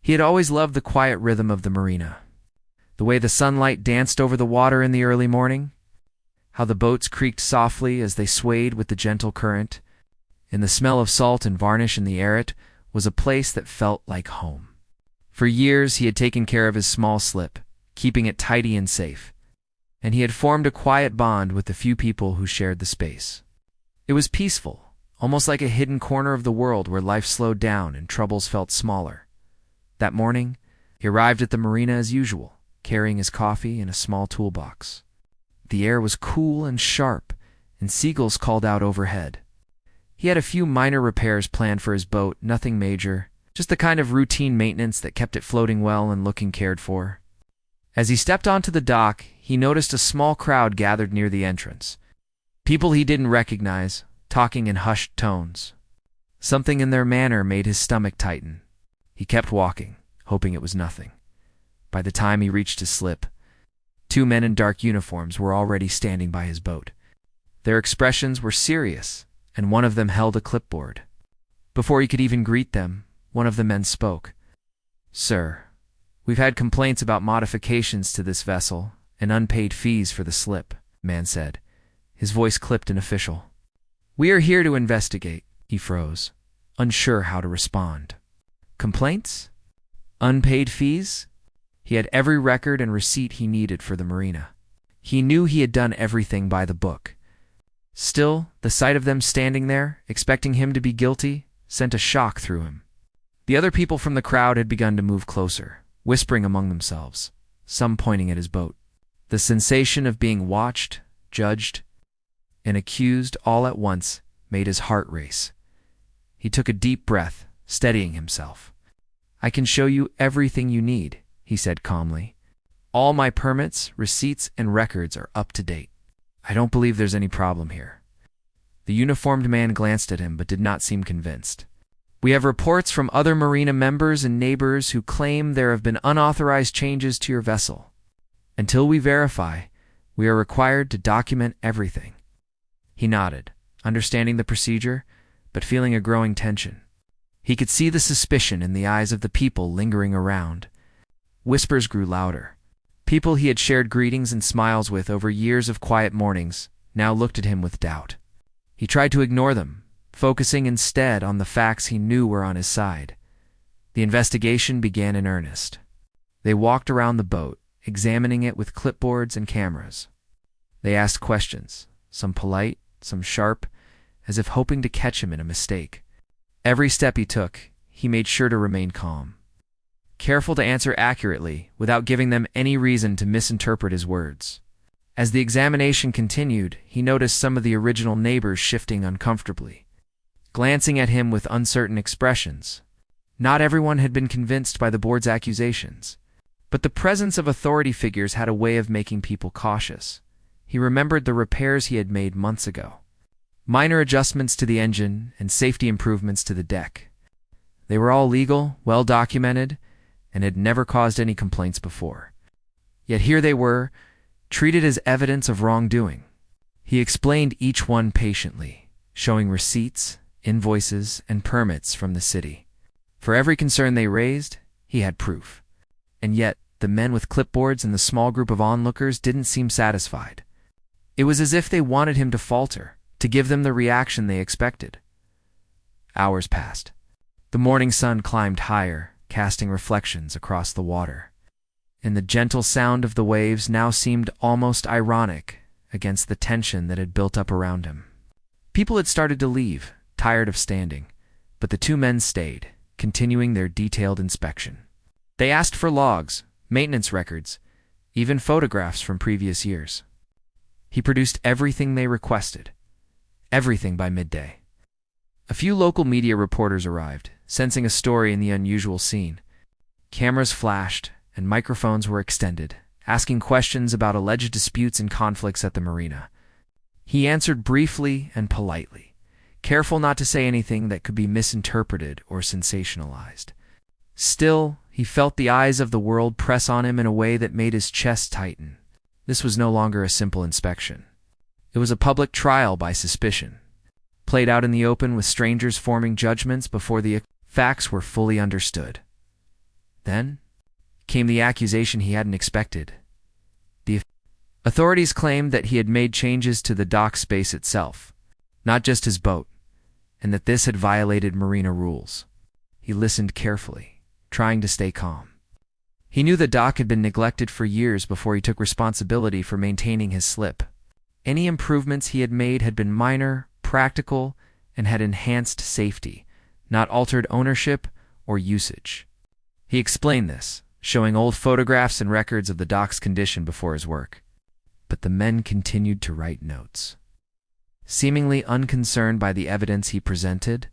He had always loved the quiet rhythm of the marina. The way the sunlight danced over the water in the early morning, how the boats creaked softly as they swayed with the gentle current, and the smell of salt and varnish in the air. It was a place that felt like home. For years he had taken care of his small slip, keeping it tidy and safe, and he had formed a quiet bond with the few people who shared the space. It was peaceful, almost like a hidden corner of the world where life slowed down and troubles felt smaller. That morning, he arrived at the marina as usual, carrying his coffee in a small toolbox. The air was cool and sharp, and seagulls called out overhead. He had a few minor repairs planned for his boat, nothing major, just the kind of routine maintenance that kept it floating well and looking cared for. As he stepped onto the dock, he noticed a small crowd gathered near the entrance. People he didn't recognize, talking in hushed tones. Something in their manner made his stomach tighten. He kept walking, hoping it was nothing. By the time he reached his slip, 2 men in dark uniforms were already standing by his boat. Their expressions were serious, and one of them held a clipboard. Before he could even greet them, one of the men spoke. "Sir, we've had complaints about modifications to this vessel and unpaid fees for the slip," the man said, his voice clipped and official. "We are here to investigate." He froze, unsure how to respond. Complaints? Unpaid fees? He had every record and receipt he needed for the marina. He knew he had done everything by the book. Still, the sight of them standing there, expecting him to be guilty, sent a shock through him. The other people from the crowd had begun to move closer, whispering among themselves, some pointing at his boat. The sensation of being watched, judged, and accused all at once made his heart race. He took a deep breath, steadying himself. "I can show you everything you need," he said calmly. "All my permits, receipts, and records are up to date. I don't believe there's any problem here." The uniformed man glanced at him but did not seem convinced. "We have reports from other marina members and neighbors who claim there have been unauthorized changes to your vessel. Until we verify, we are required to document everything." He nodded, understanding the procedure, but feeling a growing tension. He could see the suspicion in the eyes of the people lingering around. Whispers grew louder. People he had shared greetings and smiles with over years of quiet mornings now looked at him with doubt. He tried to ignore them, focusing instead on the facts he knew were on his side. The investigation began in earnest. They walked around the boat, examining it with clipboards and cameras. They asked questions, some polite, some sharp, as if hoping to catch him in a mistake. Every step he took, he made sure to remain calm, careful to answer accurately without giving them any reason to misinterpret his words. As the examination continued, he noticed some of the original neighbors shifting uncomfortably, glancing at him with uncertain expressions. Not everyone had been convinced by the board's accusations, but the presence of authority figures had a way of making people cautious. He remembered the repairs he had made months ago. Minor adjustments to the engine and safety improvements to the deck. They were all legal, well documented, and had never caused any complaints before. Yet here they were, treated as evidence of wrongdoing. He explained each one patiently, showing receipts, invoices, and permits from the city. For every concern they raised, he had proof. And yet, the men with clipboards and the small group of onlookers didn't seem satisfied. It was as if they wanted him to falter, to give them the reaction they expected. Hours passed. The morning sun climbed higher, casting reflections across the water, and the gentle sound of the waves now seemed almost ironic against the tension that had built up around him. People had started to leave, tired of standing, but the 2 men stayed, continuing their detailed inspection. They asked for logs, maintenance records, even photographs from previous years. He produced everything they requested, everything by midday. A few local media reporters arrived, sensing a story in the unusual scene. Cameras flashed, and microphones were extended, asking questions about alleged disputes and conflicts at the marina. He answered briefly and politely, careful not to say anything that could be misinterpreted or sensationalized. Still, he felt the eyes of the world press on him in a way that made his chest tighten. This was no longer a simple inspection. It was a public trial by suspicion, played out in the open with strangers forming judgments before the facts were fully understood. Then came the accusation he hadn't expected. The authorities claimed that he had made changes to the dock space itself, not just his boat, and that this had violated Marina rules. He listened carefully, trying to stay calm. He knew the dock had been neglected for years before he took responsibility for maintaining his slip. Any improvements he had made had been minor, practical, and had enhanced safety, not altered ownership or usage. He explained this, showing old photographs and records of the dock's condition before his work. But the men continued to write notes. Seemingly unconcerned by the evidence he presented,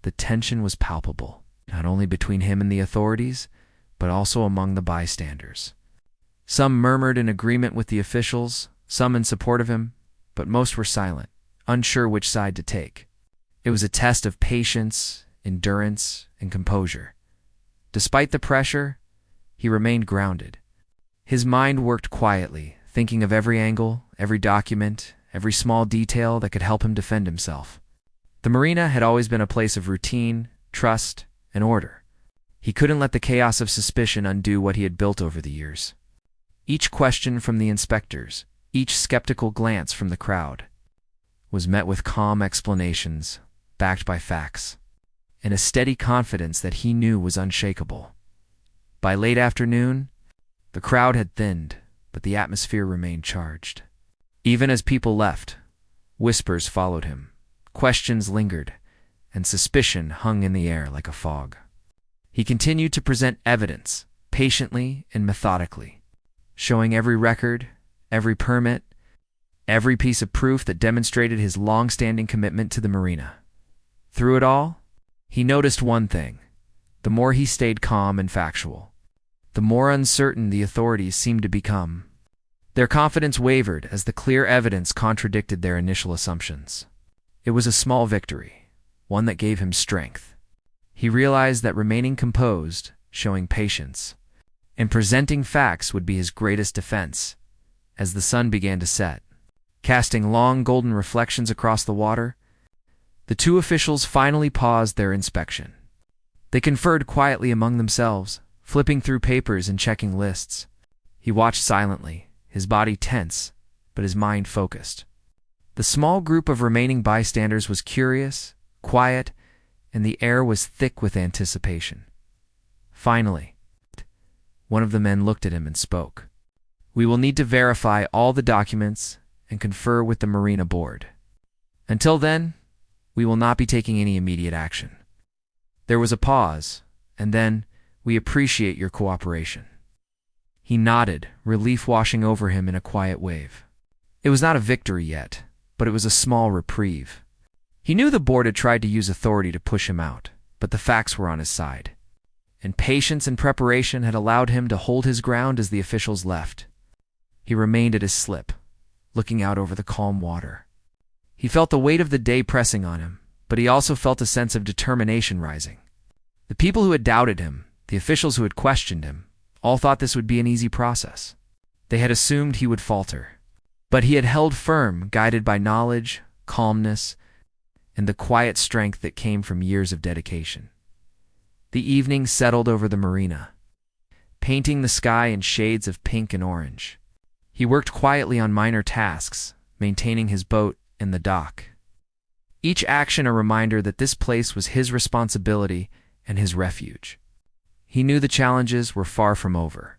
the tension was palpable, not only between him and the authorities, but also among the bystanders. Some murmured in agreement with the officials, some in support of him, but most were silent, unsure which side to take. It was a test of patience, endurance, and composure. Despite the pressure, he remained grounded. His mind worked quietly, thinking of every angle, every document, every small detail that could help him defend himself. The marina had always been a place of routine, trust, and order. He couldn't let the chaos of suspicion undo what he had built over the years. Each question from the inspectors, each skeptical glance from the crowd, was met with calm explanations, backed by facts, and a steady confidence that he knew was unshakable. By late afternoon, the crowd had thinned, but the atmosphere remained charged. Even as people left, whispers followed him, questions lingered, and suspicion hung in the air like a fog. He continued to present evidence, patiently and methodically, showing every record, every permit, every piece of proof that demonstrated his long-standing commitment to the marina. Through it all, he noticed one thing. The more he stayed calm and factual, the more uncertain the authorities seemed to become. Their confidence wavered as the clear evidence contradicted their initial assumptions. It was a small victory, one that gave him strength. He realized that remaining composed, showing patience, and presenting facts would be his greatest defense. As the sun began to set, casting long golden reflections across the water, the two officials finally paused their inspection. They conferred quietly among themselves, flipping through papers and checking lists. He watched silently, his body tense, but his mind focused. The small group of remaining bystanders was curious, quiet, and the air was thick with anticipation. Finally, one of the men looked at him and spoke. "We will need to verify all the documents and confer with the Marina board. Until then, we will not be taking any immediate action." There was a pause, and then, "We appreciate your cooperation." He nodded, relief washing over him in a quiet wave. It was not a victory yet, but it was a small reprieve. He knew the board had tried to use authority to push him out, but the facts were on his side. And patience and preparation had allowed him to hold his ground as the officials left. He remained at his slip, looking out over the calm water. He felt the weight of the day pressing on him, but he also felt a sense of determination rising. The people who had doubted him, the officials who had questioned him, all thought this would be an easy process. They had assumed he would falter. But he had held firm, guided by knowledge, calmness, and the quiet strength that came from years of dedication. The evening settled over the marina, painting the sky in shades of pink and orange. He worked quietly on minor tasks, maintaining his boat and the dock. Each action a reminder that this place was his responsibility and his refuge. He knew the challenges were far from over.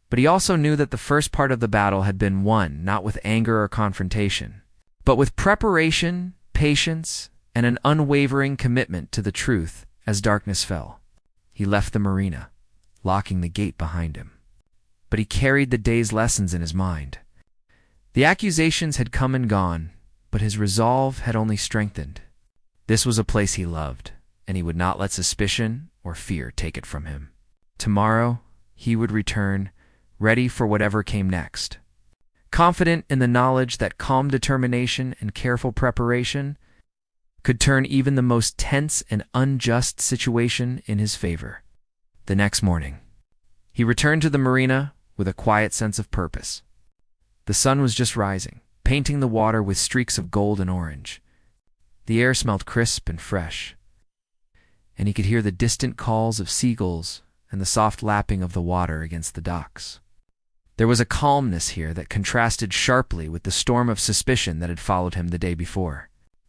But he also knew that the first part of the battle had been won not with anger or confrontation, but with preparation, patience, and an unwavering commitment to the truth. As darkness fell, he left the marina, locking the gate behind him. But he carried the day's lessons in his mind. The accusations had come and gone, but his resolve had only strengthened. This was a place he loved, and he would not let suspicion or fear take it from him. Tomorrow, he would return, ready for whatever came next. Confident in the knowledge that calm determination and careful preparation could turn even the most tense and unjust situation in his favor. The next morning, he returned to the marina with a quiet sense of purpose. The sun was just rising, painting the water with streaks of gold and orange. The air smelled crisp and fresh, and he could hear the distant calls of seagulls and the soft lapping of the water against the docks. There was a calmness here that contrasted sharply with the storm of suspicion that had followed him the day before.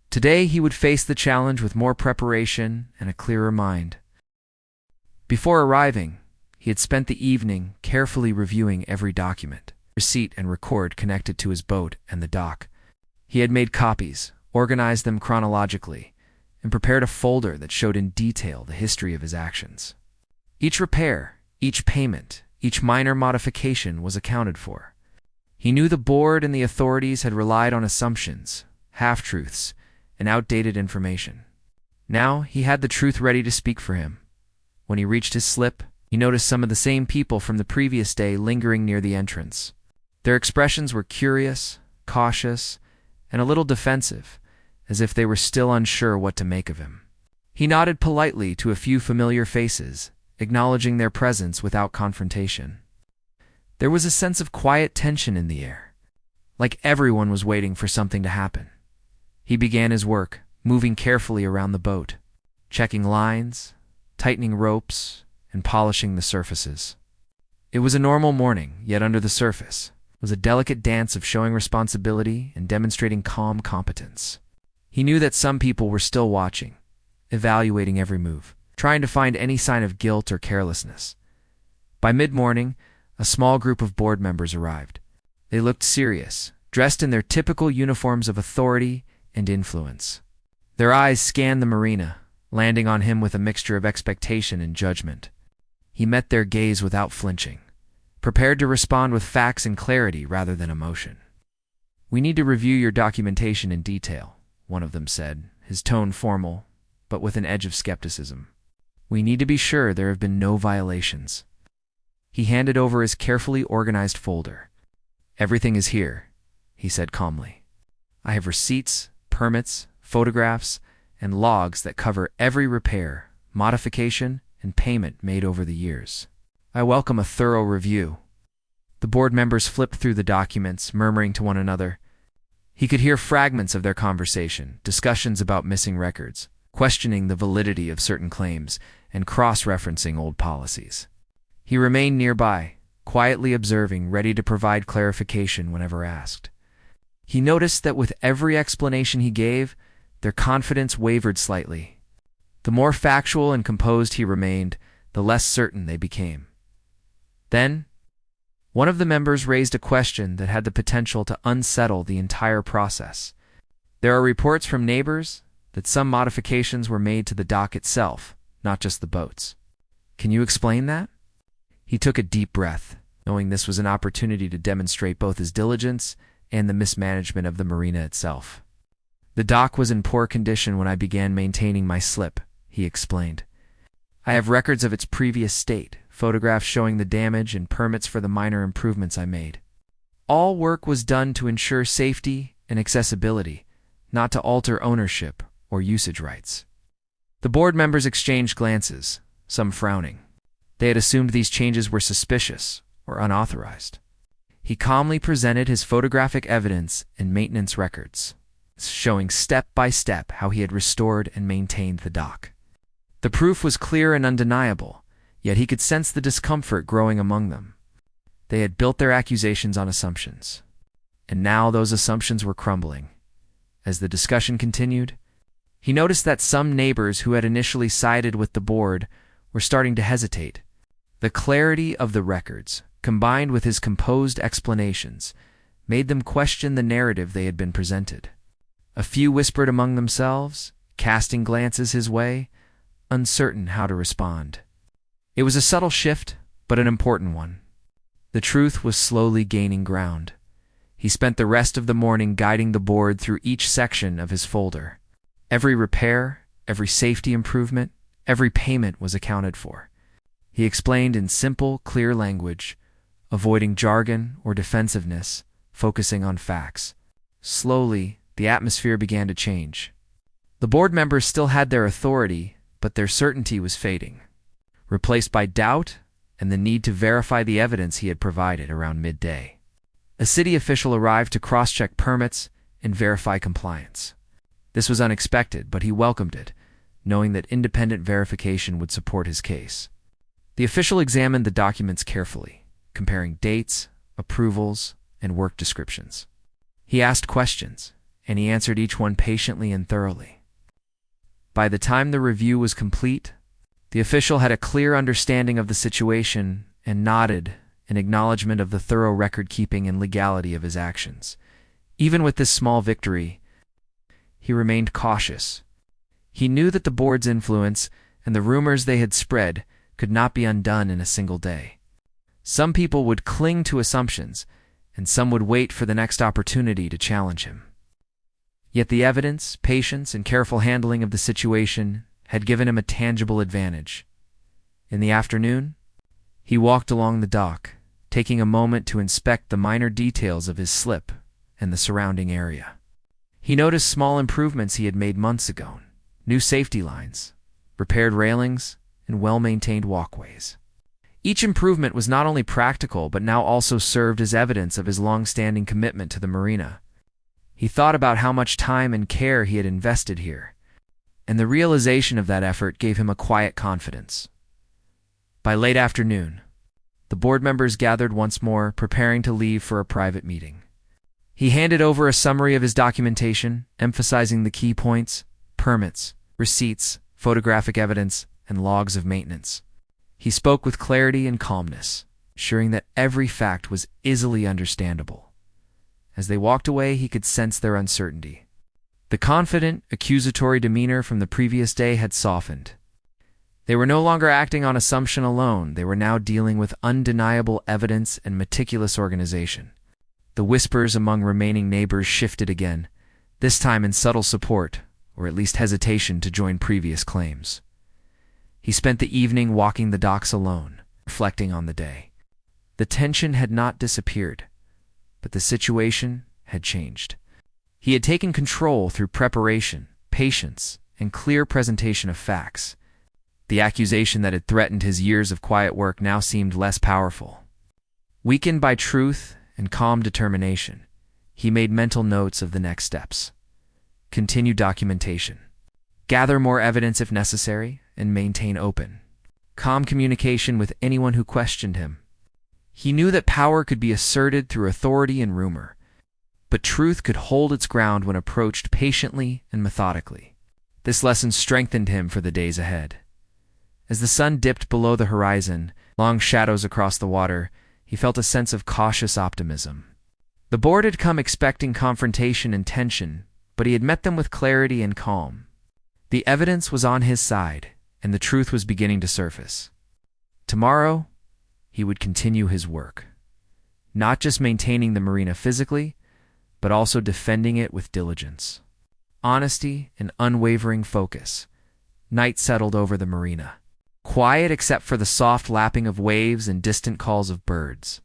Today he would face the challenge with more preparation and a clearer mind. Before arriving, he had spent the evening carefully reviewing every document, receipt, and record connected to his boat and the dock. He had made copies, organized them chronologically, and prepared a folder that showed in detail the history of his actions. Each repair, each payment, each minor modification was accounted for. He knew the board and the authorities had relied on assumptions, half-truths, and outdated information. Now he had the truth ready to speak for him. When he reached his slip, he noticed some of the same people from the previous day lingering near the entrance. Their expressions were curious, cautious, and a little defensive, as if they were still unsure what to make of him. He nodded politely to a few familiar faces, acknowledging their presence without confrontation. There was a sense of quiet tension in the air, like everyone was waiting for something to happen. He began his work, moving carefully around the boat, checking lines, tightening ropes, and polishing the surfaces. It was a normal morning, yet under the surface was a delicate dance of showing responsibility and demonstrating calm competence. He knew that some people were still watching, evaluating every move, trying to find any sign of guilt or carelessness. By mid-morning, a small group of board members arrived. They looked serious, dressed in their typical uniforms of authority and influence. Their eyes scanned the Marina, landing on him with a mixture of expectation and judgment. He met their gaze without flinching, prepared to respond with facts and clarity rather than emotion. "We need to review your documentation in detail," one of them said, his tone formal, but with an edge of skepticism. "We need to be sure there have been no violations." He handed over his carefully organized folder. "Everything is here," he said calmly. "I have receipts, permits, photographs, and logs that cover every repair, modification, and payment made over the years. I welcome a thorough review." The board members flipped through the documents, murmuring to one another. He could hear fragments of their conversation, discussions about missing records, questioning the validity of certain claims, and cross-referencing old policies. He remained nearby, quietly observing, ready to provide clarification whenever asked. He noticed that with every explanation he gave, their confidence wavered slightly. The more factual and composed he remained, the less certain they became. Then, one of the members raised a question that had the potential to unsettle the entire process. "There are reports from neighbors that some modifications were made to the dock itself, not just the boats. Can you explain that?" He took a deep breath, knowing this was an opportunity to demonstrate both his diligence and the mismanagement of the marina itself. "The dock was in poor condition when I began maintaining my slip," he explained. "I have records of its previous state, photographs showing the damage, and permits for the minor improvements I made. All work was done to ensure safety and accessibility, not to alter ownership or usage rights." The board members exchanged glances, some frowning. They had assumed these changes were suspicious or unauthorized. He calmly presented his photographic evidence and maintenance records, showing step by step how he had restored and maintained the dock. The proof was clear and undeniable, yet he could sense the discomfort growing among them. They had built their accusations on assumptions, and now those assumptions were crumbling. As the discussion continued, he noticed that some neighbors who had initially sided with the board were starting to hesitate. The clarity of the records, combined with his composed explanations, made them question the narrative they had been presented. A few whispered among themselves, casting glances his way, uncertain how to respond. It was a subtle shift, but an important one. The truth was slowly gaining ground. He spent the rest of the morning guiding the board through each section of his folder. Every repair, every safety improvement, every payment was accounted for. He explained in simple, clear language, avoiding jargon or defensiveness, focusing on facts. Slowly, the atmosphere began to change. The board members still had their authority, but their certainty was fading, replaced by doubt and the need to verify the evidence he had provided around midday. A city official arrived to cross-check permits and verify compliance. This was unexpected, but he welcomed it, knowing that independent verification would support his case. The official examined the documents carefully, comparing dates, approvals, and work descriptions. He asked questions, and he answered each one patiently and thoroughly. By the time the review was complete, the official had a clear understanding of the situation and nodded in acknowledgement of the thorough record-keeping and legality of his actions. Even with this small victory, he remained cautious. He knew that the board's influence and the rumors they had spread could not be undone in a single day. Some people would cling to assumptions, and some would wait for the next opportunity to challenge him. Yet the evidence, patience, and careful handling of the situation had given him a tangible advantage. In the afternoon, he walked along the dock, taking a moment to inspect the minor details of his slip and the surrounding area. He noticed small improvements he had made months ago: new safety lines, repaired railings, and well-maintained walkways. Each improvement was not only practical but now also served as evidence of his long-standing commitment to the marina. He thought about how much time and care he had invested here, and the realization of that effort gave him a quiet confidence. By late afternoon, the board members gathered once more, preparing to leave for a private meeting. He handed over a summary of his documentation, emphasizing the key points: permits, receipts, photographic evidence, and logs of maintenance. He spoke with clarity and calmness, assuring that every fact was easily understandable. As they walked away, he could sense their uncertainty. The confident, accusatory demeanor from the previous day had softened. They were no longer acting on assumption alone. They were now dealing with undeniable evidence and meticulous organization. The whispers among remaining neighbors shifted again, this time in subtle support, or at least hesitation to join previous claims. He spent the evening walking the docks alone, reflecting on the day. The tension had not disappeared, but the situation had changed. He had taken control through preparation, patience, and clear presentation of facts. The accusation that had threatened his years of quiet work now seemed less powerful. Weakened by truth and calm determination, he made mental notes of the next steps. Continue documentation. Gather more evidence if necessary, and maintain open, calm communication with anyone who questioned him. He knew that power could be asserted through authority and rumor, but truth could hold its ground when approached patiently and methodically. This lesson strengthened him for the days ahead. As the sun dipped below the horizon, long shadows across the water, he felt a sense of cautious optimism. The board had come expecting confrontation and tension, but he had met them with clarity and calm. The evidence was on his side, and the truth was beginning to surface. Tomorrow, he would continue his work, not just maintaining the marina physically, but also defending it with diligence. Honesty and unwavering focus. Night settled over the marina, quiet except for the soft lapping of waves and distant calls of birds.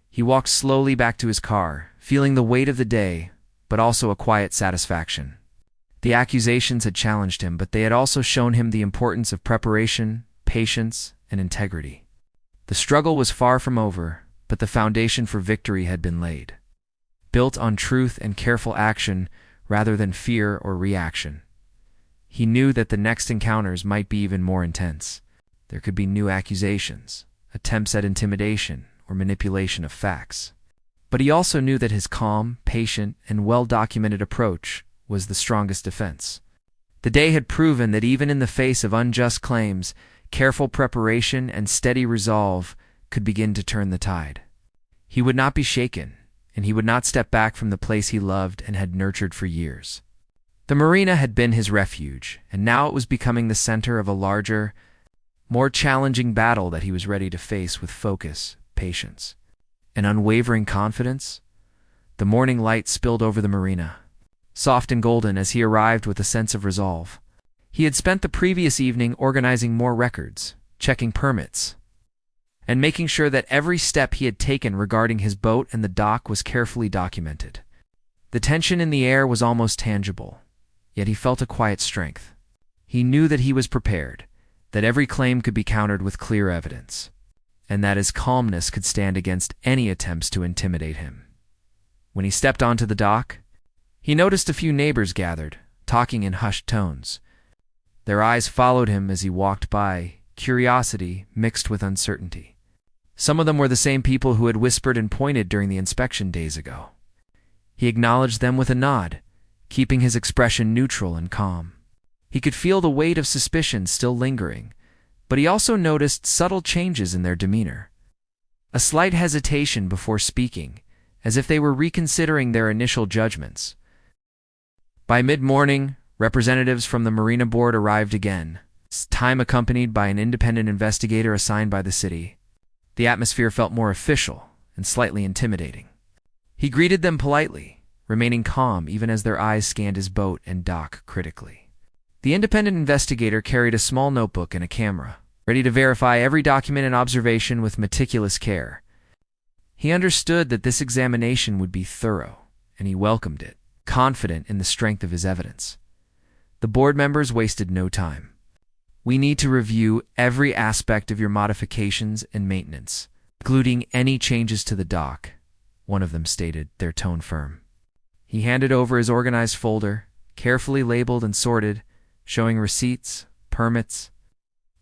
He walked slowly back to his car, feeling the weight of the day, but also a quiet satisfaction. The accusations had challenged him, but they had also shown him the importance of preparation, patience, and integrity. The struggle was far from over, but the foundation for victory had been laid, built on truth and careful action rather than fear or reaction. He knew that the next encounters might be even more intense. There could be new accusations, attempts at intimidation, or manipulation of facts. But he also knew that his calm, patient, and well-documented approach was the strongest defense. The day had proven that even in the face of unjust claims, careful preparation and steady resolve could begin to turn the tide. He would not be shaken, and he would not step back from the place he loved and had nurtured for years. The marina had been his refuge, and now it was becoming the center of a larger, more challenging battle that he was ready to face with focus, patience, and unwavering confidence. The morning light spilled over the marina, soft and golden as he arrived with a sense of resolve. He had spent the previous evening organizing more records, checking permits, and making sure that every step he had taken regarding his boat and the dock was carefully documented. The tension in the air was almost tangible, yet he felt a quiet strength. He knew that he was prepared, that every claim could be countered with clear evidence, and that his calmness could stand against any attempts to intimidate him. When he stepped onto the dock, he noticed a few neighbors gathered, talking in hushed tones. Their eyes followed him as he walked by, curiosity mixed with uncertainty. Some of them were the same people who had whispered and pointed during the inspection days ago. He acknowledged them with a nod, keeping his expression neutral and calm. He could feel the weight of suspicion still lingering, but he also noticed subtle changes in their demeanor. A slight hesitation before speaking, as if they were reconsidering their initial judgments. By mid-morning, representatives from the Marina board arrived again, this time accompanied by an independent investigator assigned by the city. The atmosphere felt more official and slightly intimidating. He greeted them politely, remaining calm even as their eyes scanned his boat and dock critically. The independent investigator carried a small notebook and a camera, ready to verify every document and observation with meticulous care. He understood that this examination would be thorough, and he welcomed it, confident in the strength of his evidence. The board members wasted no time. "We need to review every aspect of your modifications and maintenance, including any changes to the dock," one of them stated, their tone firm. He handed over his organized folder, carefully labeled and sorted, showing receipts, permits,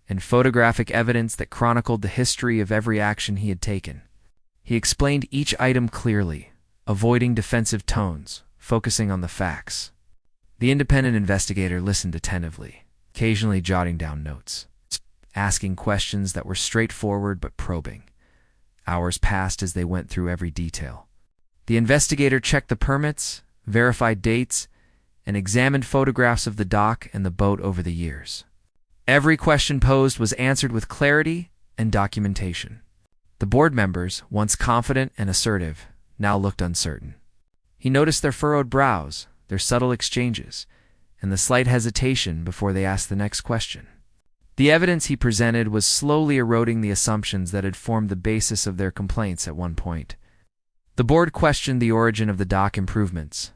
and photographic evidence that chronicled the history of every action he had taken. He explained each item clearly, avoiding defensive tones, focusing on the facts. The independent investigator listened attentively, occasionally jotting down notes, asking questions that were straightforward but probing. Hours passed as they went through every detail. The investigator checked the permits, verified dates, and examined photographs of the dock and the boat over the years. Every question posed was answered with clarity and documentation. The board members, once confident and assertive, now looked uncertain. He noticed their furrowed brows, their subtle exchanges, and the slight hesitation before they asked the next question. The evidence he presented was slowly eroding the assumptions that had formed the basis of their complaints at one point. The board questioned the origin of the dock improvements.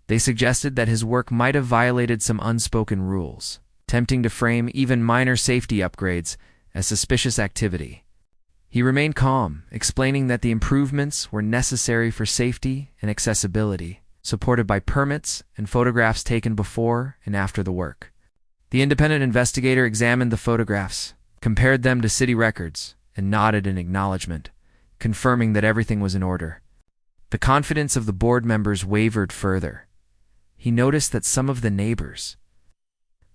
They suggested that his work might have violated some unspoken rules, tempting to frame even minor safety upgrades as suspicious activity. He remained calm, explaining that the improvements were necessary for safety and accessibility, supported by permits and photographs taken before and after the work. The independent investigator examined the photographs, compared them to city records, and nodded in acknowledgement, confirming that everything was in order. The confidence of the board members wavered further. He noticed that some of the neighbors,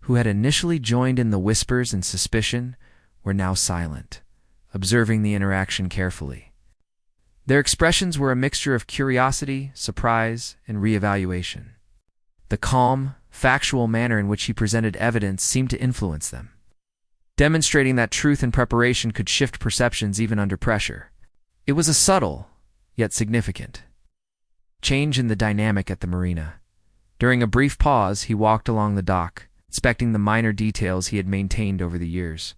who had initially joined in the whispers and suspicion, were now silent, observing the interaction carefully. Their expressions were a mixture of curiosity, surprise, and reevaluation. The calm, factual manner in which he presented evidence seemed to influence them, demonstrating that truth and preparation could shift perceptions even under pressure. It was a subtle, yet significant, change in the dynamic at the marina. During a brief pause, he walked along the dock, inspecting the minor details he had maintained over the years.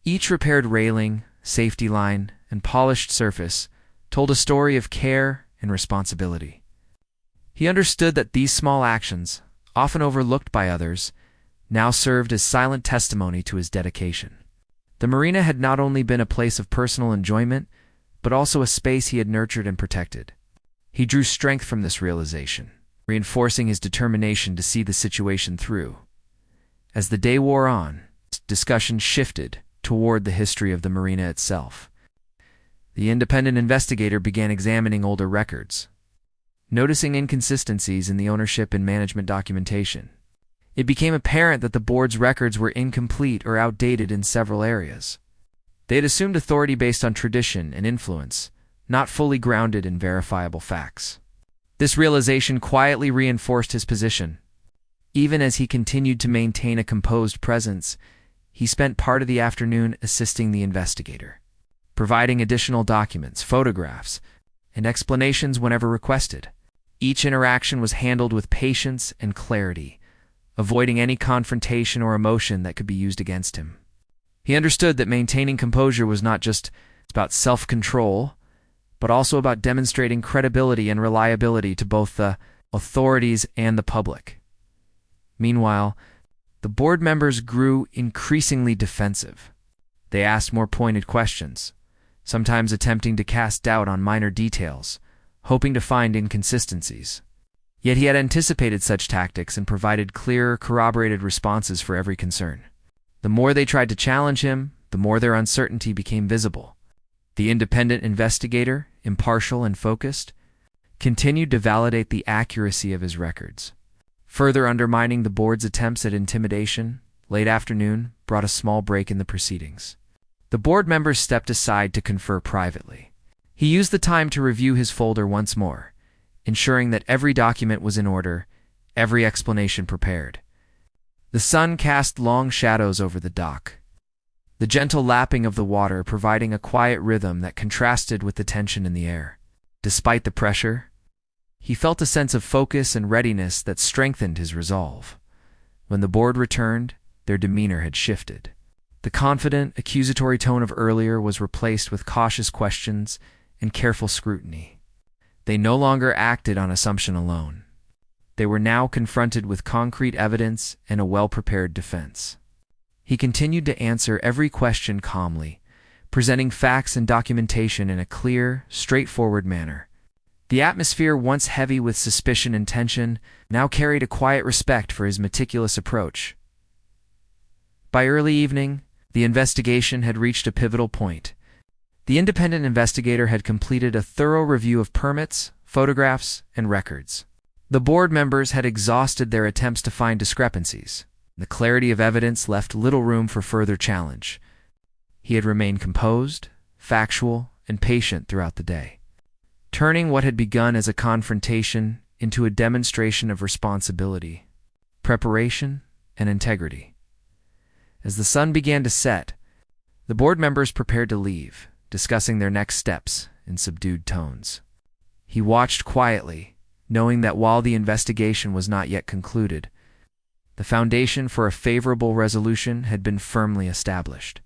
Each repaired railing, safety line, and polished surface told a story of care and responsibility. He understood that these small actions, often overlooked by others, now served as silent testimony to his dedication. The marina had not only been a place of personal enjoyment, but also a space he had nurtured and protected. He drew strength from this realization, reinforcing his determination to see the situation through. As the day wore on, discussion shifted toward the history of the marina itself. The independent investigator began examining older records, noticing inconsistencies in the ownership and management documentation. It became apparent that the board's records were incomplete or outdated in several areas. They had assumed authority based on tradition and influence, not fully grounded in verifiable facts. This realization quietly reinforced his position. Even as he continued to maintain a composed presence, he spent part of the afternoon assisting the investigator, providing additional documents, photographs, and explanations whenever requested. Each interaction was handled with patience and clarity, avoiding any confrontation or emotion that could be used against him. He understood that maintaining composure was not just about self-control, but also about demonstrating credibility and reliability to both the authorities and the public. Meanwhile, the board members grew increasingly defensive. They asked more pointed questions, sometimes attempting to cast doubt on minor details, hoping to find inconsistencies. Yet he had anticipated such tactics and provided clear, corroborated responses for every concern. The more they tried to challenge him, the more their uncertainty became visible. The independent investigator, impartial and focused, continued to validate the accuracy of his records. Further undermining the board's attempts at intimidation, late afternoon brought a small break in the proceedings. The board members stepped aside to confer privately. He used the time to review his folder once more, ensuring that every document was in order, every explanation prepared. The sun cast long shadows over the dock, the gentle lapping of the water providing a quiet rhythm that contrasted with the tension in the air. Despite the pressure, he felt a sense of focus and readiness that strengthened his resolve. When the board returned, their demeanor had shifted. The confident, accusatory tone of earlier was replaced with cautious questions and careful scrutiny. They no longer acted on assumption alone. They were now confronted with concrete evidence and a well-prepared defense. He continued to answer every question calmly, presenting facts and documentation in a clear, straightforward manner. The atmosphere, once heavy with suspicion and tension, now carried a quiet respect for his meticulous approach. By early evening, the investigation had reached a pivotal point. The independent investigator had completed a thorough review of permits, photographs, and records. The board members had exhausted their attempts to find discrepancies. The clarity of evidence left little room for further challenge. He had remained composed, factual, and patient throughout the day, turning what had begun as a confrontation into a demonstration of responsibility, preparation, and integrity. As the sun began to set, the board members prepared to leave, discussing their next steps in subdued tones. He watched quietly, knowing that while the investigation was not yet concluded, the foundation for a favorable resolution had been firmly established.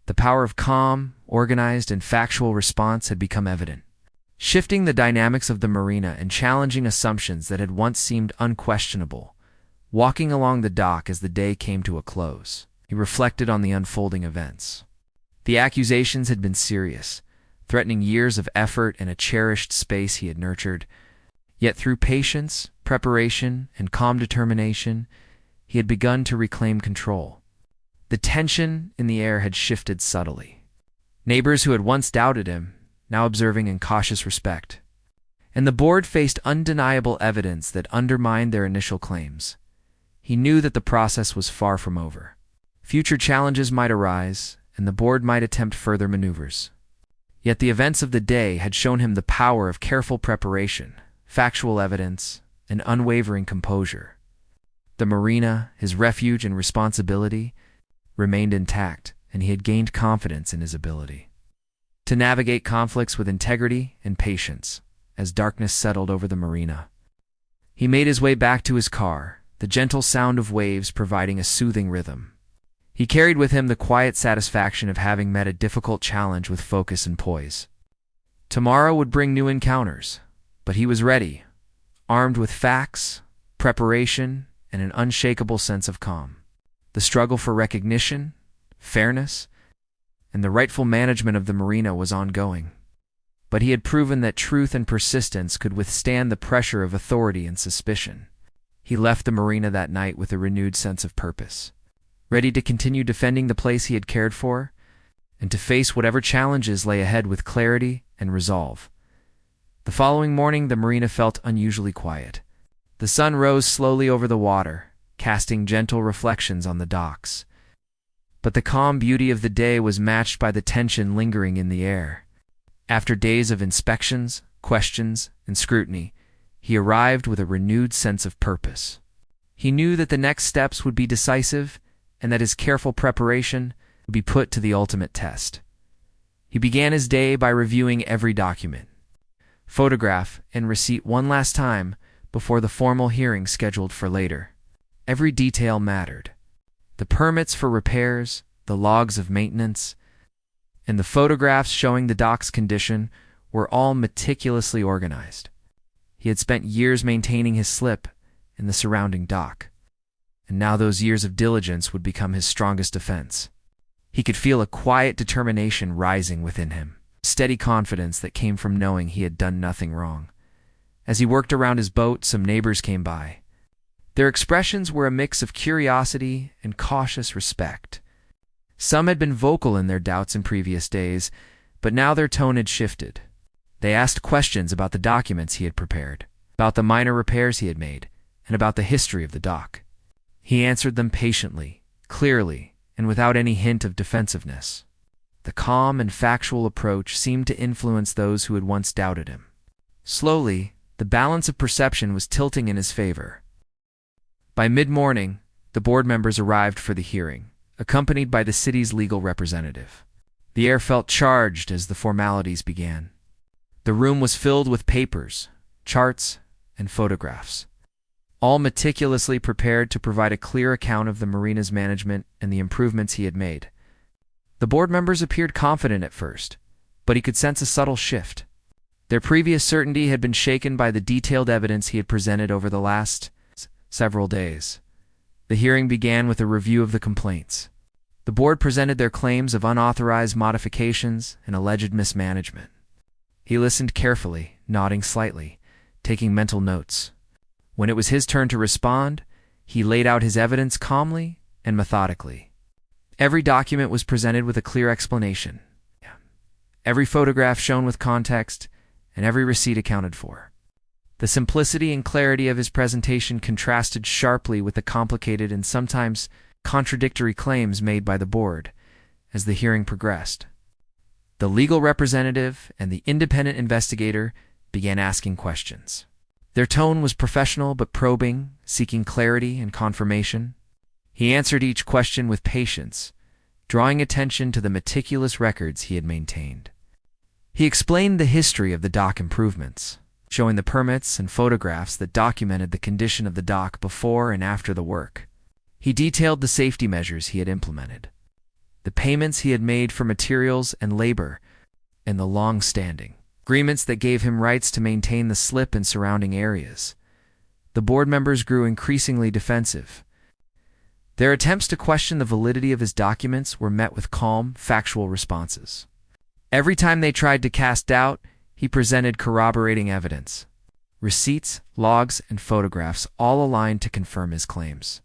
The power of calm, organized, and factual response had become evident, shifting the dynamics of the marina and challenging assumptions that had once seemed unquestionable. Walking along the dock as the day came to a close, he reflected on the unfolding events. The accusations had been serious, threatening years of effort and a cherished space he had nurtured. Yet through patience, preparation, and calm determination, he had begun to reclaim control. The tension in the air had shifted subtly. Neighbors who had once doubted him, now observing in cautious respect. And the board faced undeniable evidence that undermined their initial claims. He knew that the process was far from over. Future challenges might arise, and the board might attempt further maneuvers. Yet the events of the day had shown him the power of careful preparation, factual evidence, and unwavering composure. The marina, his refuge and responsibility, remained intact, and he had gained confidence in his ability to navigate conflicts with integrity and patience. As darkness settled over the marina, he made his way back to his car, the gentle sound of waves providing a soothing rhythm. He carried with him the quiet satisfaction of having met a difficult challenge with focus and poise. Tomorrow would bring new encounters, but he was ready, armed with facts, preparation, and an unshakable sense of calm. The struggle for recognition, fairness, and the rightful management of the marina was ongoing. But he had proven that truth and persistence could withstand the pressure of authority and suspicion. He left the marina that night with a renewed sense of purpose, ready to continue defending the place he had cared for, and to face whatever challenges lay ahead with clarity and resolve. The following morning, the marina felt unusually quiet. The sun rose slowly over the water, casting gentle reflections on the docks. But the calm beauty of the day was matched by the tension lingering in the air. After days of inspections, questions, and scrutiny, he arrived with a renewed sense of purpose. He knew that the next steps would be decisive, and that his careful preparation would be put to the ultimate test. He began his day by reviewing every document, photograph, and receipt one last time before the formal hearing scheduled for later. Every detail mattered. The permits for repairs, the logs of maintenance, and the photographs showing the dock's condition were all meticulously organized. He had spent years maintaining his slip in the surrounding dock, and now those years of diligence would become his strongest defense. He could feel a quiet determination rising within him, steady confidence that came from knowing he had done nothing wrong. As he worked around his boat, some neighbors came by. Their expressions were a mix of curiosity and cautious respect. Some had been vocal in their doubts in previous days, but now their tone had shifted. They asked questions about the documents he had prepared, about the minor repairs he had made, and about the history of the dock. He answered them patiently, clearly, and without any hint of defensiveness. The calm and factual approach seemed to influence those who had once doubted him. Slowly, the balance of perception was tilting in his favor. By mid-morning, the board members arrived for the hearing, accompanied by the city's legal representative. The air felt charged as the formalities began. The room was filled with papers, charts, and photographs, all meticulously prepared to provide a clear account of the Marina's management and the improvements he had made. The board members appeared confident at first, but he could sense a subtle shift. Their previous certainty had been shaken by the detailed evidence he had presented over the last several days. The hearing began with a review of the complaints. The board presented their claims of unauthorized modifications and alleged mismanagement. He listened carefully, nodding slightly, taking mental notes. When it was his turn to respond, he laid out his evidence calmly and methodically. Every document was presented with a clear explanation. Every photograph shown with context, and every receipt accounted for. The simplicity and clarity of his presentation contrasted sharply with the complicated and sometimes contradictory claims made by the board as the hearing progressed. The legal representative and the independent investigator began asking questions. Their tone was professional but probing, seeking clarity and confirmation. He answered each question with patience, drawing attention to the meticulous records he had maintained. He explained the history of the dock improvements, showing the permits and photographs that documented the condition of the dock before and after the work. He detailed the safety measures he had implemented, the payments he had made for materials and labor, and the long-standing agreements that gave him rights to maintain the slip and surrounding areas. The board members grew increasingly defensive. Their attempts to question the validity of his documents were met with calm, factual responses. Every time they tried to cast doubt, he presented corroborating evidence. Receipts, logs, and photographs all aligned to confirm his claims.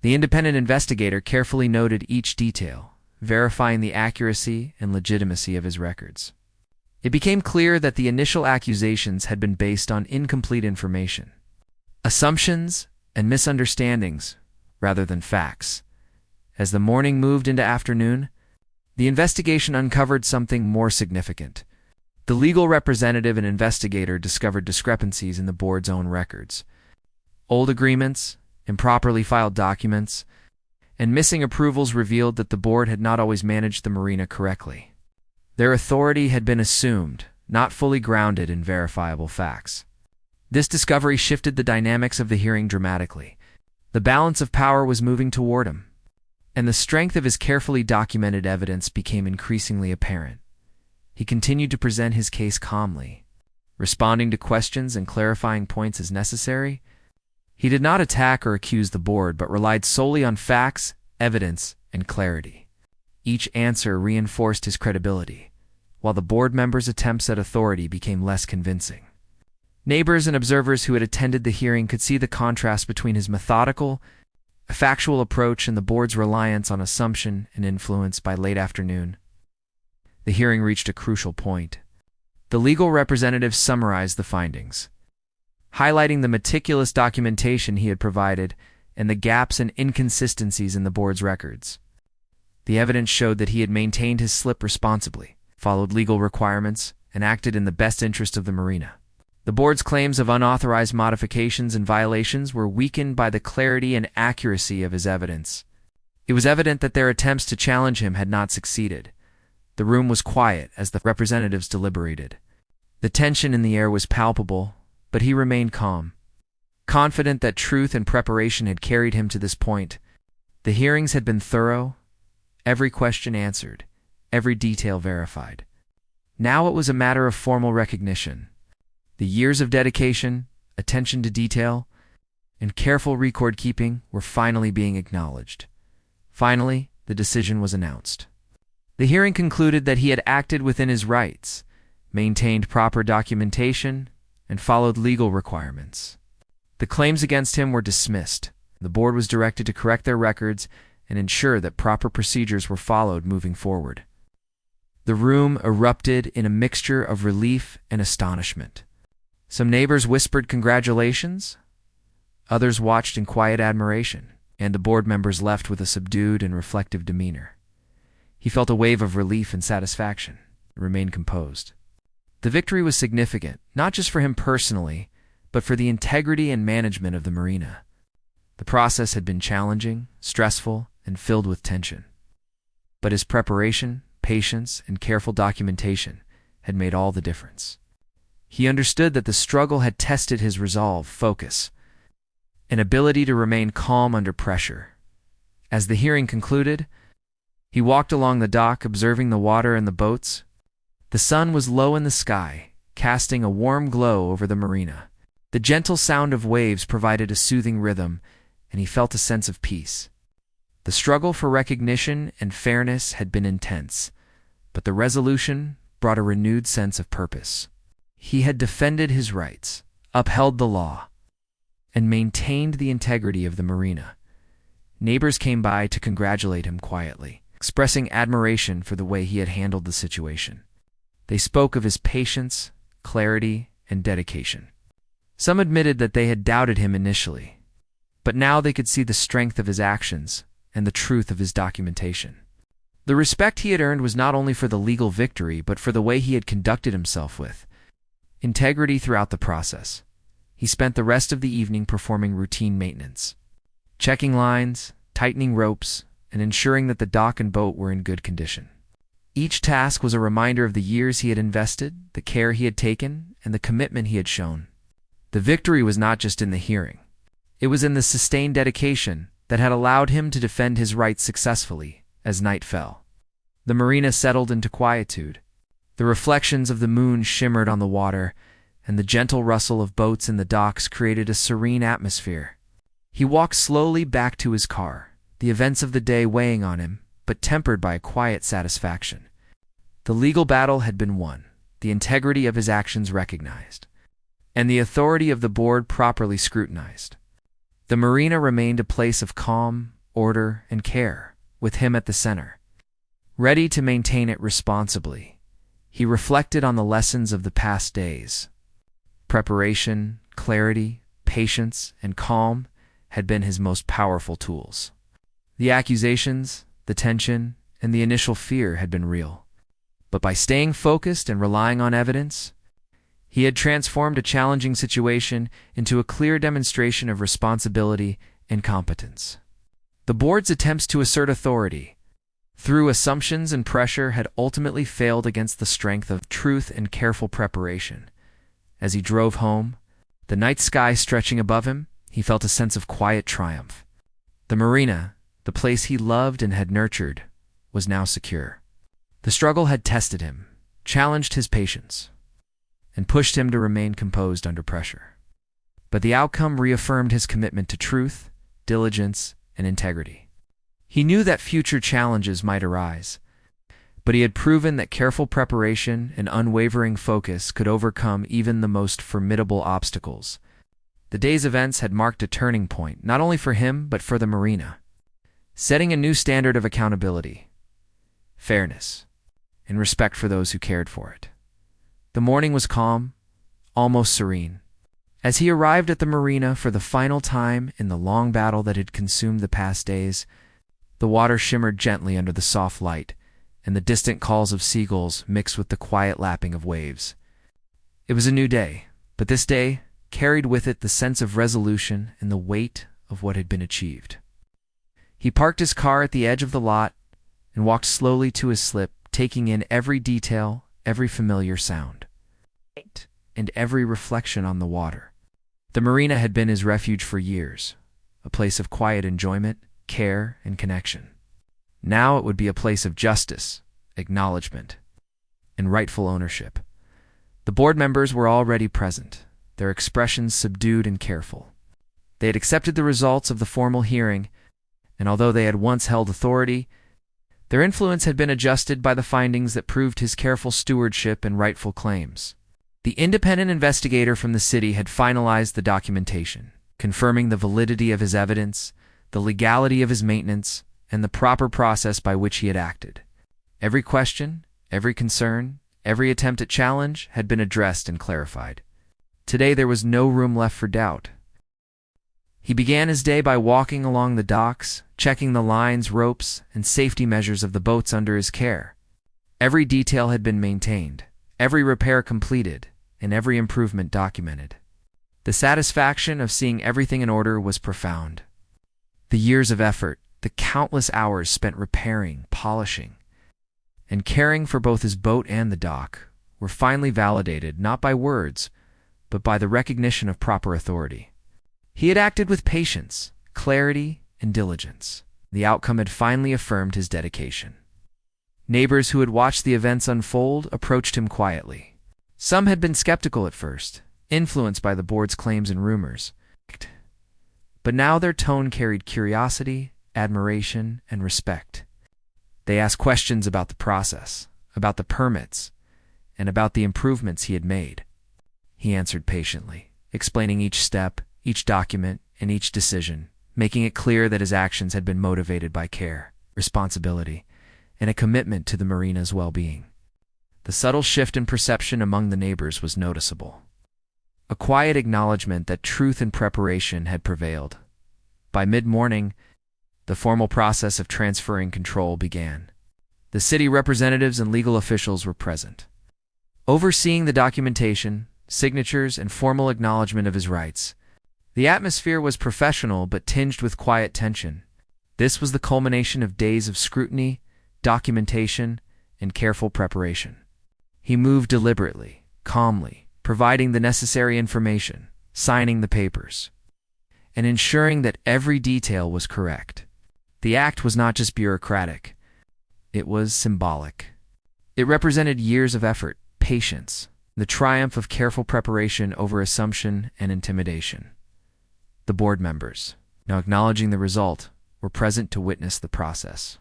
The independent investigator carefully noted each detail, verifying the accuracy and legitimacy of his records. It became clear that the initial accusations had been based on incomplete information, assumptions, and misunderstandings, rather than facts. As the morning moved into afternoon, the investigation uncovered something more significant. The legal representative and investigator discovered discrepancies in the board's own records. Old agreements, improperly filed documents, and missing approvals revealed that the board had not always managed the marina correctly. Their authority had been assumed, not fully grounded in verifiable facts. This discovery shifted the dynamics of the hearing dramatically. The balance of power was moving toward him, and the strength of his carefully documented evidence became increasingly apparent. He continued to present his case calmly, responding to questions and clarifying points as necessary. He did not attack or accuse the board, but relied solely on facts, evidence, and clarity. Each answer reinforced his credibility, while the board members' attempts at authority became less convincing. Neighbors and observers who had attended the hearing could see the contrast between his methodical, factual approach and the board's reliance on assumption and influence. By late afternoon, the hearing reached a crucial point. The legal representative summarized the findings, highlighting the meticulous documentation he had provided and the gaps and inconsistencies in the board's records. The evidence showed that he had maintained his slip responsibly, followed legal requirements, and acted in the best interest of the marina. The board's claims of unauthorized modifications and violations were weakened by the clarity and accuracy of his evidence. It was evident that their attempts to challenge him had not succeeded. The room was quiet as the representatives deliberated. The tension in the air was palpable, but he remained calm, confident that truth and preparation had carried him to this point. The hearings had been thorough, every question answered, every detail verified. Now it was a matter of formal recognition. The years of dedication, attention to detail, and careful record-keeping were finally being acknowledged. Finally, the decision was announced. The hearing concluded that he had acted within his rights, maintained proper documentation, and followed legal requirements. The claims against him were dismissed. The board was directed to correct their records and ensure that proper procedures were followed moving forward. The room erupted in a mixture of relief and astonishment. Some neighbors whispered congratulations, others watched in quiet admiration, and the board members left with a subdued and reflective demeanor. He felt a wave of relief and satisfaction, and remained composed. The victory was significant, not just for him personally, but for the integrity and management of the marina. The process had been challenging, stressful, and filled with tension. But his preparation, patience, and careful documentation had made all the difference. He understood that the struggle had tested his resolve, focus, and ability to remain calm under pressure. As the hearing concluded, he walked along the dock, observing the water and the boats. The sun was low in the sky, casting a warm glow over the marina. The gentle sound of waves provided a soothing rhythm, and he felt a sense of peace. The struggle for recognition and fairness had been intense, but the resolution brought a renewed sense of purpose. He had defended his rights, upheld the law, and maintained the integrity of the marina. Neighbors came by to congratulate him quietly, expressing admiration for the way he had handled the situation. They spoke of his patience, clarity, and dedication. Some admitted that they had doubted him initially, but now they could see the strength of his actions and the truth of his documentation. The respect he had earned was not only for the legal victory, but for the way he had conducted himself with integrity throughout the process. He spent the rest of the evening performing routine maintenance, checking lines, tightening ropes, and ensuring that the dock and boat were in good condition. Each task was a reminder of the years he had invested, the care he had taken, and the commitment he had shown. The victory was not just in the hearing. It was in the sustained dedication that had allowed him to defend his rights successfully as night fell. The marina settled into quietude. The reflections of the moon shimmered on the water, and the gentle rustle of boats in the docks created a serene atmosphere. He walked slowly back to his car, the events of the day weighing on him, but tempered by a quiet satisfaction. The legal battle had been won, the integrity of his actions recognized, and the authority of the board properly scrutinized. The marina remained a place of calm, order, and care, with him at the center, ready to maintain it responsibly. He reflected on the lessons of the past days. Preparation, clarity, patience, and calm had been his most powerful tools. The accusations, the tension, and the initial fear had been real. But by staying focused and relying on evidence, he had transformed a challenging situation into a clear demonstration of responsibility and competence. The board's attempts to assert authority through assumptions and pressure had ultimately failed against the strength of truth and careful preparation. As he drove home, the night sky stretching above him, he felt a sense of quiet triumph. The marina, the place he loved and had nurtured, was now secure. The struggle had tested him, challenged his patience, and pushed him to remain composed under pressure. But the outcome reaffirmed his commitment to truth, diligence, and integrity. He knew that future challenges might arise, but he had proven that careful preparation and unwavering focus could overcome even the most formidable obstacles. The day's events had marked a turning point, not only for him, but for the marina, setting a new standard of accountability, fairness, and respect for those who cared for it. The morning was calm, almost serene. As he arrived at the marina for the final time in the long battle that had consumed the past days, the water shimmered gently under the soft light, and the distant calls of seagulls mixed with the quiet lapping of waves. It was a new day, but this day carried with it the sense of resolution and the weight of what had been achieved. He parked his car at the edge of the lot and walked slowly to his slip, taking in every detail, every familiar sound, and every reflection on the water. The marina had been his refuge for years, a place of quiet enjoyment, care, and connection. Now it would be a place of justice, acknowledgement, and rightful ownership. The board members were already present, their expressions subdued and careful. They had accepted the results of the formal hearing, and although they had once held authority, their influence had been adjusted by the findings that proved his careful stewardship and rightful claims. The independent investigator from the city had finalized the documentation, confirming the validity of his evidence, the legality of his maintenance, and the proper process by which he had acted. Every question, every concern, every attempt at challenge had been addressed and clarified. Today there was no room left for doubt. He began his day by walking along the docks, checking the lines, ropes, and safety measures of the boats under his care. Every detail had been maintained, every repair completed, and every improvement documented. The satisfaction of seeing everything in order was profound. The years of effort, the countless hours spent repairing, polishing, and caring for both his boat and the dock were finally validated not by words, but by the recognition of proper authority. He had acted with patience, clarity, and diligence. The outcome had finally affirmed his dedication. Neighbors who had watched the events unfold approached him quietly. Some had been skeptical at first, influenced by the board's claims and rumors. But now their tone carried curiosity, admiration, and respect. They asked questions about the process, about the permits, and about the improvements he had made. He answered patiently, explaining each step, each document, and each decision, making it clear that his actions had been motivated by care, responsibility, and a commitment to the Marina's well-being. The subtle shift in perception among the neighbors was noticeable. A quiet acknowledgement that truth and preparation had prevailed. By mid-morning, the formal process of transferring control began. The city representatives and legal officials were present, overseeing the documentation, signatures, and formal acknowledgement of his rights. The atmosphere was professional but tinged with quiet tension. This was the culmination of days of scrutiny, documentation, and careful preparation. He moved deliberately, calmly, providing the necessary information, signing the papers, and ensuring that every detail was correct. The act was not just bureaucratic, it was symbolic. It represented years of effort, patience, the triumph of careful preparation over assumption and intimidation. The board members, now acknowledging the result, were present to witness the process.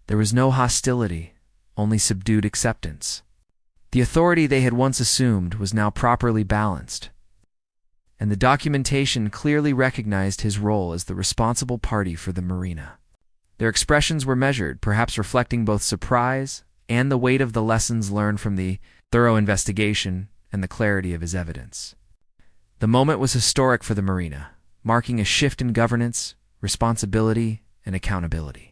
There was no hostility, only subdued acceptance. The authority they had once assumed was now properly balanced, and the documentation clearly recognized his role as the responsible party for the Marina. Their expressions were measured, perhaps reflecting both surprise and the weight of the lessons learned from the thorough investigation and the clarity of his evidence. The moment was historic for the Marina, marking a shift in governance, responsibility, and accountability.